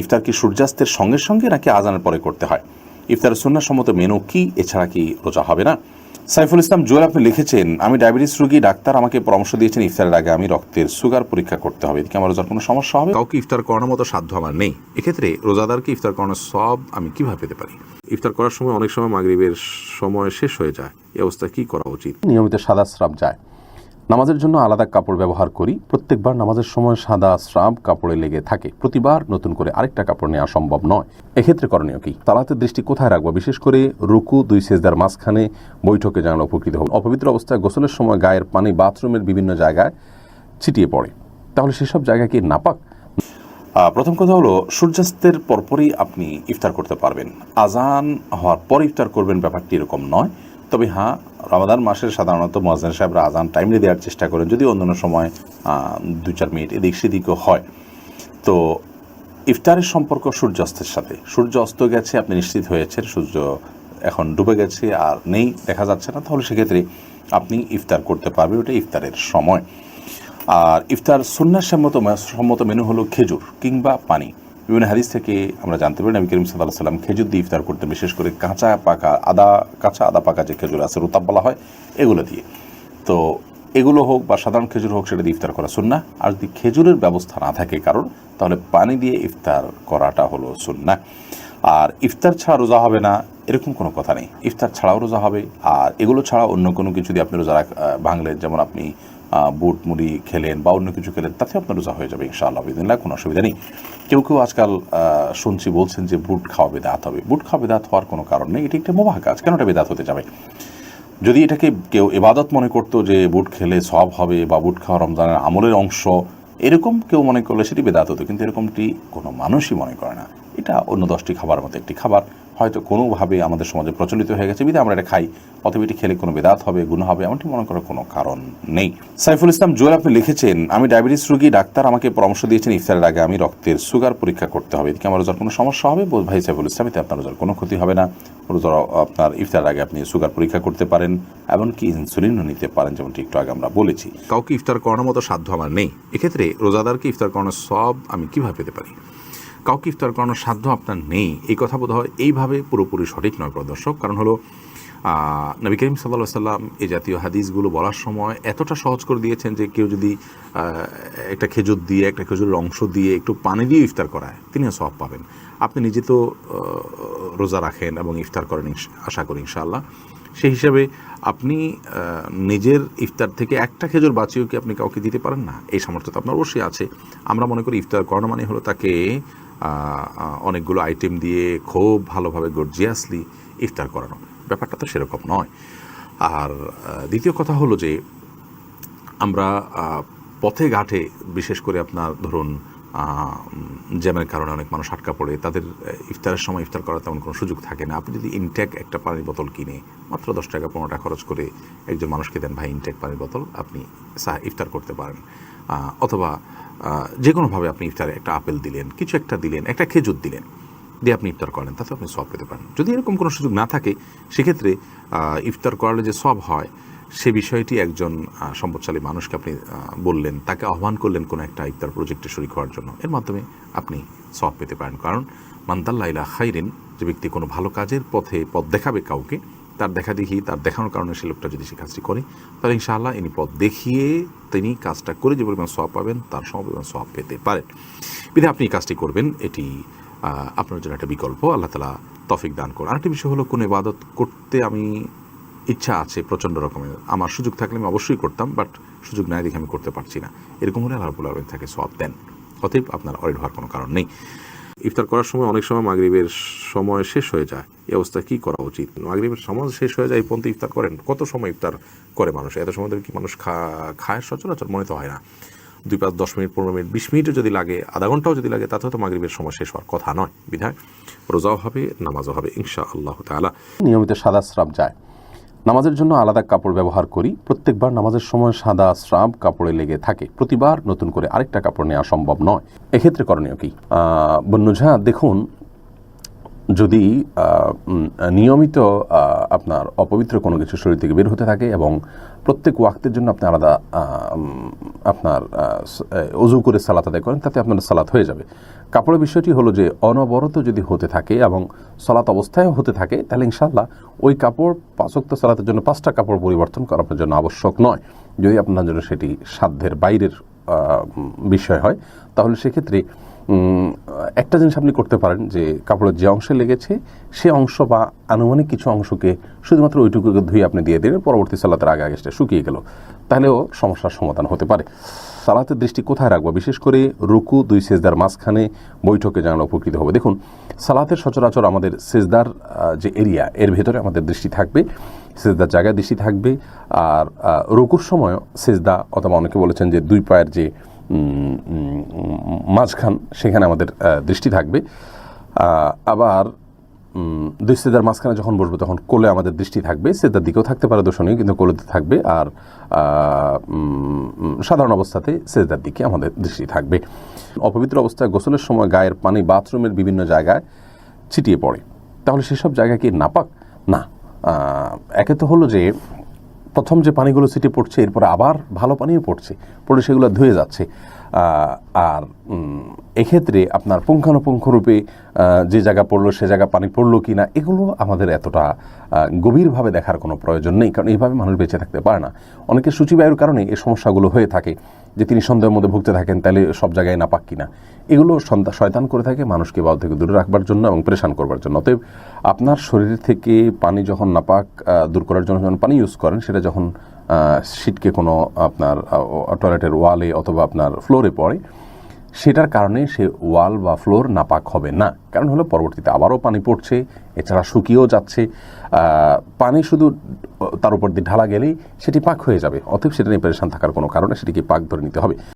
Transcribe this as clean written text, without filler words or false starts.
ইফতার কি সূর্যাস্তের সঙ্গে সঙ্গে নাকি আজানের পরে করতে হয়? ইফতারের সুন্নাহ সম্মত মেনু কি? এছাড়া কি রোজা হবে না? সাইফুল ইসলাম জুয়েল আপনি লিখেছেন, আমি ডায়াবেটিস রোগী, ডাক্তার আমাকে পরামর্শ দিয়েছেন ইফতারের আগে আমি রক্তের সুগার পরীক্ষা করতে হবে, এদিকে আমার রোজার কোনো সমস্যা হবে? কাউকে ইফতার করানোর মতো সাধ্য আমার নেই, এক্ষেত্রে রোজাদারকে ইফতার করানোর সব আমি কিভাবে পেতে পারি? ইফতার করার সময় অনেক সময় মাগরিবের সময় শেষ হয়ে যায়, এই অবস্থায় কি করা উচিত? নিয়মিত সাদা স্রাব যায়, নামাজের জন্য আলাদা কাপড় ব্যবহার করি, প্রত্যেকবার নামাজের সময় সাদা স্রাব কাপড়ে লেগে থাকে, প্রতিবার নতুন করে আরেকটা কাপড় নেওয়া সম্ভব নয়, এক্ষেত্রে করণীয় কি? সালাতের দৃষ্টি কোথায় রাখবো? বিশেষ করে রুকু, দুই সেজদার মাঝখানে বৈঠকে যেন উপকৃত হবে। অপবিত্র অবস্থায় গোসলের সময় গায়ের পানি বাথরুমের বিভিন্ন জায়গায় ছিটিয়ে পড়ে, তাহলে সেসব জায়গা কি নাপাক? প্রথম কথা হলো, সূর্যাস্তের পরপরই আপনি ইফতার করতে পারবেন, আজান হওয়ার পর ইফতার করবেন ব্যাপারটি এরকম নয়। তবে হ্যাঁ, রমাদান মাসের সাধারণত মুয়াজ্জিন সাহেবরা আজান টাইমলি দেওয়ার চেষ্টা করেন, যদি অন্যান্য সময় 2-4 মিনিট এদিক সেদিকও হয়। তো ইফতারের সম্পর্ক সূর্যাস্তের সাথে, সূর্য অস্ত গেছে, আপনি নিশ্চিত হয়েছেন সূর্য এখন ডুবে গেছে আর নেই, দেখা যাচ্ছে না, তাহলে সেক্ষেত্রে আপনি ইফতার করতে পারবেন, ওটা ইফতারের সময়। আর ইফতার সুন্নাহ সম্মত মেনু হলো খেজুর কিংবা পানি। বিভিন্ন হাদিস থেকে আমরা জানতে পারি নবী করিম সাল্লাল্লাহু আলাইহি ওয়াসাল্লাম খেজুর দিয়ে ইফতার করতেন, বিশেষ করে কাঁচা আদা পাকা যে খেজুর আছে, রুতাব বলা হয়, এগুলো দিয়ে। তো এগুলো হোক বা সাধারণ খেজুর হোক, সেটা দিয়ে ইফতার করা সুন্নাহ। আর যদি খেজুরের ব্যবস্থা না থাকে কারণ, তাহলে পানি দিয়ে ইফতার করাটা হলো সুন্নাহ। আর ইফতার ছাড়া রোজা হবে না এরকম কোনো কথা নেই, ইফতার ছাড়াও রোজা হবে। আর এগুলো ছাড়া অন্য কোনো কিছু দিয়ে আপনি রোজা ভাঙলেন, যেমন আপনি বুট মুড়ি খেলেন বা অন্য কিছু খেলেন, তাতে আপনার রোজা হয়ে যাবে ইনশাআল্লাহ বিদিনিল্লাহ, কোনো অসুবিধা নেই। কেউ আজকাল শুনছি বলছেন যে বুট খাওয়া বেদাত হবে। বুট খাওয়া বেদাত হওয়ার কোনো কারণ নেই, এটি একটা মুবাহ কাজ, কেন এটা বেদাত হতে যাবে? যদি এটাকে কেউ ইবাদত মনে করতো যে বুট খেলে সওয়াব হবে বা বুট খাওয়া রমজানের আমলের অংশ, এরকম কেউ মনে করলে সেটি বেদাত হতো, কিন্তু এরকমটি কোনো মানুষই মনে করে না। এটা অন্য 10টি খাবার মতো একটি খাবার, হয়তো কোনোভাবে আমাদের সমাজে প্রচলিত হয়ে গেছে, বিধায় আমরা এটা খাই, অতএব এটি খেলে কোনো বেদাত হবে, গুনাহ হবে, এমনটি মনে করার কোনো কারণ নেই। সাইফুল ইসলাম জুয়েল আপনি লিখেছেন, আমি ডায়াবেটিস রোগী, ডাক্তার আমাকে পরামর্শ দিয়েছেন ইফতারের আগে আমি রক্তের সুগার পরীক্ষা করতে হবে, এদিকে আমার রোজার কোনো সমস্যা হবে? ভাই সাইফুল ইসলাম, এতে আপনার রোজার কোনো ক্ষতি হবে না। রোজার আপনার ইফতারের আগে আপনি সুগার পরীক্ষা করতে পারেন, এমনকি ইনসুলিনও নিতে পারেন, যেমনটি একটু আগে আমরা বলেছি। কাউকে ইফতার করানোর মতো সাধ্য আমার নেই, এক্ষেত্রে রোজাদারকে ইফতার করানোর সব আমি কিভাবে পেতে পারি? কাউকে ইফতার করানোর সাধ্য আপনার নেই, এই কথা বোধ হয় এইভাবে পুরোপুরি সঠিক নয় দর্শক। কারণ হলো নবী করিম সাল্লাল্লাহু আলাইহি ওয়াসাল্লাম এই জাতীয় হাদিসগুলো বলার সময় এতটা সহজ করে দিয়েছেন যে কেউ যদি একটা খেজুর দিয়ে, একটা খেজুরের অংশ দিয়ে, একটু পানি দিয়ে ইফতার করায়, তিনিও সওয়াব পাবেন। আপনি নিজে তো রোজা রাখেন এবং ইফতার করেন আশা করি ইনশাআল্লাহ, সেই হিসাবে আপনি নিজের ইফতার থেকে একটা খেজুর বাঁচিয়েও কি আপনি কাউকে দিতে পারেন না? এই সামর্থ্য তো আপনার অবশ্যই আছে। আমরা মনে করি ইফতার করানো মানে হলো তাকে অনেকগুলো আইটেম দিয়ে খুব ভালোভাবে গর্জিয়াসলি ইফতার করানো, ব্যাপারটা তো সেরকম নয়। আর দ্বিতীয় কথা হলো যে আমরা পথে ঘাটে, বিশেষ করে আপনার ধরুন জ্যামের কারণে অনেক মানুষ আটকা পড়ে, তাদের ইফতারের সময় ইফতার করার তেমন কোনো সুযোগ থাকে না। আপনি যদি ইনটেক একটা পানির বোতল কিনে মাত্র 10 টাকা 15 টাকা খরচ করে একজন মানুষকে দেন, ভাই ইনটেক পানির বোতল, আপনি ইফতার করতে পারেন। অথবা যে কোনোভাবে আপনি ইফতারে একটা আপেল দিলেন, কিছু একটা দিলেন, একটা খেজুর দিলেন, দিয়ে আপনি ইফতার করেন, তাতে আপনি সওয়াব পেতে পারেন। যদি এরকম কোনো সুযোগ না থাকে, সেক্ষেত্রে ইফতার করালে যে সওয়াব হয় সে বিষয়টি একজন সম্পদশালী মানুষকে আপনি বললেন, তাকে আহ্বান করলেন কোনো একটা ইফতার প্রজেক্টে শরীক হওয়ার জন্য, এর মাধ্যমে আপনি সওয়াব পেতে পারেন। কারণ মান দাল্লা ইলা খাইরিন, যে ব্যক্তি কোনো ভালো কাজের পথ দেখাবে কাউকে, তার তার দেখানোর কারণে সে লোকটা যদি সে কাজটি করে, তাহলে ইনশাআল্লাহ ইনি পথ দেখিয়ে তিনি কাজটা করে যে পরিমাণ সওয়াব পাবেন তার সমপরিমাণ সওয়াব পেতে পারেন। বিধায় আপনি কাজটি করবেন, এটি আপনার জন্য একটা বিকল্প। আল্লাহ তাআলা তৌফিক দান করুন। আরেকটি বিষয় হলো, কোন ইবাদত করতে আমি ইচ্ছা আছে প্রচণ্ড রকমের, আমার সুযোগ থাকলে আমি অবশ্যই করতাম, বাট সুযোগ নাই দেখে আমি করতে পারছি না, এরকম হলে আল্লাহ রাব্বুল আলামিন তাকে সওয়াব দেন। অতএব আপনার অরিড হওয়ার কোনো কারণ নেই। ইফতার করার সময় অনেক সময় মাগরিবের সময় শেষ হয়ে যায়, এই অবস্থায় কী করা উচিত? মাগরিবের সময় শেষ হয়ে যায়, এই পর্যন্ত ইফতার করেন, কত সময় ইফতার করে মানুষ? এত সময় ধরে কি মানুষ খায়? সচরাচর মনে তো হয় না। 2, 5, 10 মিনিট, 15 মিনিট, 20 মিনিটও যদি লাগে, আধা ঘন্টাও যদি লাগে, তাতে হয়তো মাগরিবের সময় শেষ হওয়ার কথা নয়। বিধায় রোজাও হবে, নামাজও হবে ইনশাআল্লাহ তাআলা। নিয়মিত সাদা স্রাব যায়, নামাজের জন্য আলাদা কাপড় ব্যবহার করি, প্রত্যেকবার নামাজের সময় সাদা স্রাব কাপড়ে লেগে থাকে, প্রতিবার নতুন করে আরেকটা কাপড় নেওয়া সম্ভব নয়, এক্ষেত্রে করণীয় কি? বন্যুঝা, দেখুন, যদি নিয়মিত আপনার অপবিত্র কোনো কিছু শরীর থেকে বের হতে থাকে এবং প্রত্যেক ওয়াক্তের জন্য আপনি আলাদা আপনার অজু করে সালাত আদায় করেন, তাতে আপনার সালাত হয়ে যাবে। কাপড়ের বিষয়টি হলো যে অনবরত যদি হতে থাকে এবং সালাত অবস্থায় হতে থাকে, তাহলে ইনশাআল্লাহ ওই কাপড় 5 ওয়াক্ত সালাতের জন্য 5টা কাপড় পরিবর্তন করা আপনার জন্য আবশ্যক নয়। যদি আপনার জন্য সেটি সাধ্যের বাইরের বিষয় হয়, তাহলে সেক্ষেত্রে একটা জিনিস আপনি করতে পারেন যে কাপড়ের যে অংশে লেগেছে সে অংশ বা আনুমানিক কিছু অংশকে শুধুমাত্র ওইটুকুকে ধুয়ে আপনি দিয়ে দিলেন, পরবর্তী সালাতের আগে আগে সেটা শুকিয়ে গেল, তাহলেও সমস্যার সমাধান হতে পারে। সালাতের দৃষ্টি কোথায় রাখবো? বিশেষ করে রুকু 2 সেজদার মাঝখানে বৈঠকে যেন উপকৃত হবে। দেখুন, সালাতের সচরাচর আমাদের সেজদার যে এরিয়া এর ভেতরে আমাদের দৃষ্টি থাকবে, সেজদার জায়গায় দৃষ্টি থাকবে। আর রুকুর সময় সেজদা, অথবা অনেকে বলেছেন যে 2 পায়ের যে মাঝখান, সেখানে আমাদের দৃষ্টি থাকবে। আবার 2 সেজদার মাঝখানে যখন বসবো তখন কোলে আমাদের দৃষ্টি থাকবে। সেজদার দিকেও থাকতে পারে, দোষণীয়, কিন্তু কোলেতে থাকবে। আর সাধারণ অবস্থাতে সেজদার দিকে আমাদের দৃষ্টি থাকবে। অপবিত্র অবস্থায় গোসলের সময় গায়ের পানি বাথরুমের বিভিন্ন জায়গায় ছিটিয়ে পড়ে, তাহলে সেসব জায়গা কি নাপাক? না। একে তো হলো যে প্রথম যে পানিগুলো ছিটিয়ে পড়ছে, এরপরে আবার ভালো পানিও পড়ে সেগুলো ধুয়ে যাচ্ছে। আর এক্ষেত্রে আপনার পুঙ্খানুপুঙ্খরূপে যে জায়গা পড়লো সে জায়গা পানি পড়লো কি না, এগুলো আমাদের এতটা গভীরভাবে দেখার কোনো প্রয়োজন নেই, কারণ এইভাবে মানুষ বেঁচে থাকতে পারে না। অনেকের সূচিবায়ুর কারণে এই সমস্যাগুলো হয়ে থাকে, যে তিনি সন্দেহের মধ্যে ভুগতে থাকেন তাহলে সব জায়গায় নাপাক কিনা। এগুলো শয়তান করে থাকে মানুষকে বাউ থেকে দূরে রাখবার জন্য এবং পরেশান করবার জন্য। অতএব আপনার শরীর থেকে পানি যখন নাপাক দূর করার জন্য যখন পানি ইউজ করেন, সেটা যখন সিটকে কোনো আপনার টয়লেটের ওয়ালে অথবা আপনার ফ্লোরে পড়ে, সেটার কারণে সে ওয়াল বা ফ্লোর নাপাক হবে না। কারণ হলো পরবর্তীতে আবারও পানি পড়ছে, এছাড়া শুকিয়েও যাচ্ছে। পানি শুধু তার উপর দিয়ে ঢালা গেলেই সেটি পাক হয়ে যাবে। অতএব সেটা নিয়ে পরেশান থাকার কোনো কারণে সেটিকে পাক ধরে নিতে হবে।